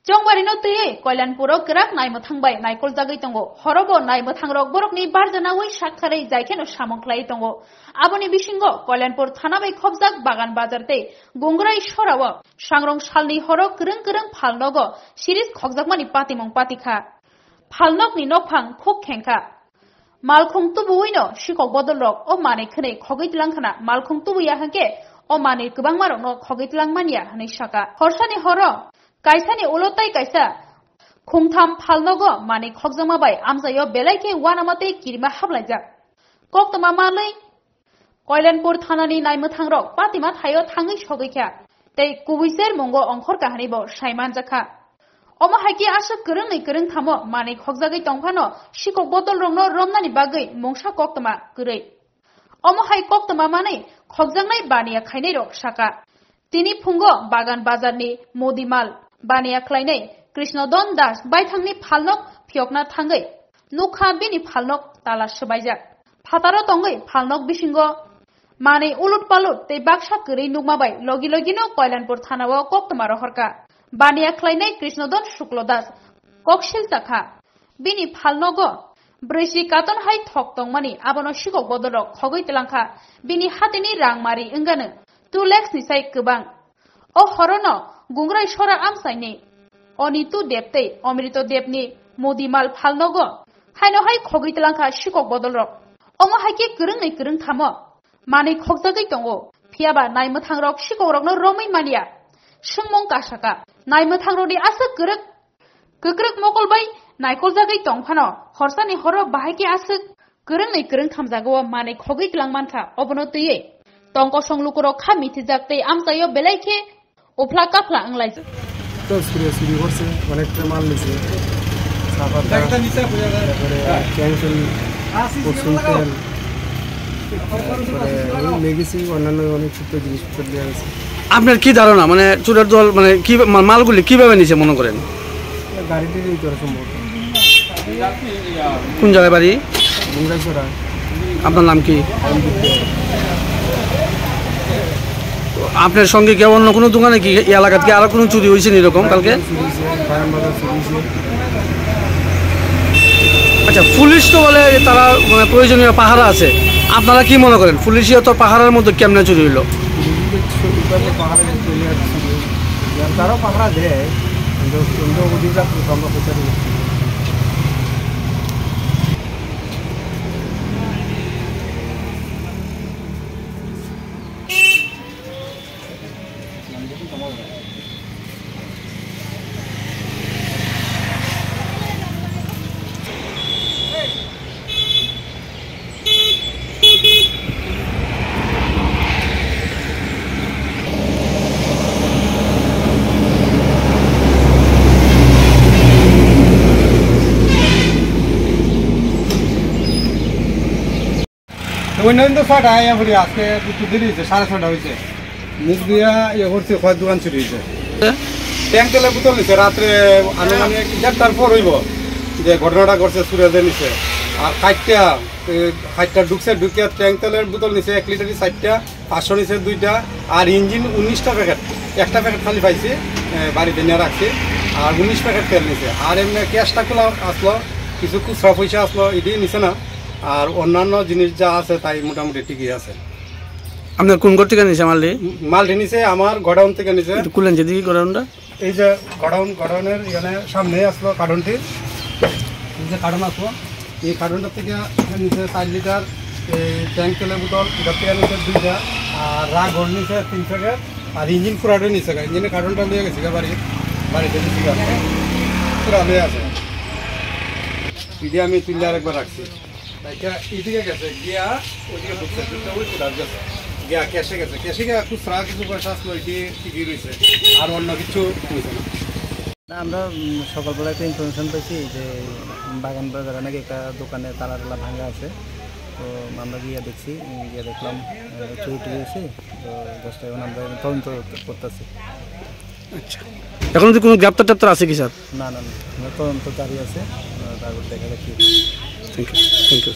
Jongwari no tuye Kailanpuro kerak naimo thangbai naikol jagai tongo horobo naimo thangrok borokni barjanawi sakharei jaikeno samongklai tongo aboni bisingo Kailanpur thanabai khobjak bagan bazarte gongrai sorawo sangrong salni horo kereng phalnogo siris khokjakmani patimong patikha phalnokni nokphang khok khengkha malkhong tubuino sikok bodolrok o mane khne khogeitlangkhana malkhong tubuya hangke o mane kubang marokno khogeitlangmania hanai saka horsani horo Kaisani ulotai kaisa khungtham phalnogo mane khokjamabai amjayo belaike wanamate kirima hablajak koktama malai Kailanpur thanani naimothangrok patima thayo thangai sogaikha tei kubiser mongo ongkhor kahani bo saimanjakha omo haiki asa kereng thamo mane khokjagai tongphano sikok botol rongno romnani bagai mongsa koktama gurei omo hai koktama mane khokjangnai baniya khainai rok saka tini phungo bagan bazarni modimal Baniya khlainai Krishnodon Das baithangni phalnok phiokna thangai nukha bini phalnok tala sbaijak phataro tongai phalnok bisingo mane ulut palut tei baksa kurei nukmabai logi no Kailanpur thanao koktmaro horka Baniya khlainai Krishnodon Shuklodas koksil takha bini phalnogo Bresi katon hai thok tongmani abono sikok bodorok khogoi telangkha bini hatini rangmari engano 2 lakhs ni sai kubang o horono Gungrai sora amsaini Onitu deptei Omrito depni Modimal phalnogo haino hai khogitelangkha sikok bodolrok omo haike kereng thamo mane khokjagai tongo phiaba naimothangrok sikokrokno romai mania sungmong kasaka naimothangrokni asa kekrek mokolbai naikol-jagai tongphano horsani horo bahaike asa kereng thamjago mane khogitelangmankha obono tuye tongko songlukoro kha mithijak tei amsayo belaike Opla kapla anglai. Terus suri horse, connector mal nise. Sahabat. Kita nisa punya. Cancel. Kursun tel. Legacy অন্যান্য অনেক ছোট জিনিসপত্র দেওয়া আছে আপনার কি ধারণা মানে চোরের দল মানে কি মালগুলি কিভাবে নিছে মনে করেন গাড়িতে দিয়ে করা সম্ভব কোন জায়গায় বাড়ি মুঙ্গাইছড়া আপনার নাম কি আপনার সঙ্গে কি অন্য কোনো দোকানে কি এই এলাকাতে কি আর কোনো চুরি হইছে এরকম কালকে আচ্ছা পুলিশ তো বলে তারা মানে প্রয়োজনীয় পাহারা আছে আপনারা কি মনে করেন পুলিশই তো পাহারার মধ্যে কেমনে চুরি হইলো তারাও পাহারা দেয় কিন্তু অধিকার আমরা প্রচার তো ছটা এবারে আজকে একটু দেরি হয়েছে 6:30 হয়েছে মুখ দিয়া ইয়ে করছে কয় দোকান চুরি হয়েছে ট্যাঙ্ক তেলে বোতল নিছে রাত্রে আনুমানিক 1:30 পর হইব যে ঘটনাটা করছে সুরেজে নিছে আর খাইটা ঢুকিয়া ট্যাঙ্ক তেলের বোতল নিছে 1 লিটারই 4টা 500 নিছে 2টা আর ইঞ্জিন 19টা প্যাকেট একটা প্যাকেট খালি পাইছে বাড়িতে নিয়ে রাখছে আর 19 প্যাকেট তেল নিছে আর এমনি ক্যাশটা খোলা আসলো কিছু খুচরা পয়সা আসলো এটাই নিছে না আর অন্যান্য জিনিস যা আছে তাই মোটামুটি ঠিকই আছে আপনার কোন ঘর থেকে নিছে মালটি নিছে আমার গোডাউন থেকে নিছে খুলেন যদি গোডাউনটা এই যে গোডাউনের এখানে সামনে আসলো কার্টনটি এই যে কার্টন আসলো এই কার্টনটা থেকে নিচে 4 লিটার এই ট্যাঙ্ক তেলের বোতল এটা থেকে নিচে 2টা আর ঘর নিচে 3 প্যাকেট আর ইঞ্জিন পুরাটাই নিচে ইঞ্জিনের কার্টনটা নিয়ে গেছে বাড়িতে পুরা নিয়ে আছে এটি আমি তুলে আরেকবার রাখছি এদিকে গেছে গিয়া ওইদিকে ঢুকছে ওই কোথাও গেছে গিয়া ক্যাশে গিয়া খুচরা কিছু পয়সা আসলো এটি ঠিকই রয়েছে আর অন্য কিছু হয়েছে না আমরা সকালবেলা একটা ইনফরমেশন পেয়েছি যে বাগান বাজারে নাকি একটা দোকানে তালা ভাঙা আছে তো আমরা গিয়ে দেখলাম চুরি হয়েছে তো জাস্ট এখন আমরা তদন্ত করতেছি আচ্ছা এখন কি কোনো গ্রেপ্তার আছে কি স্যার না তদন্ত জারি আছে তারপর দেখা যাচ্ছে থ্যাংক ইউ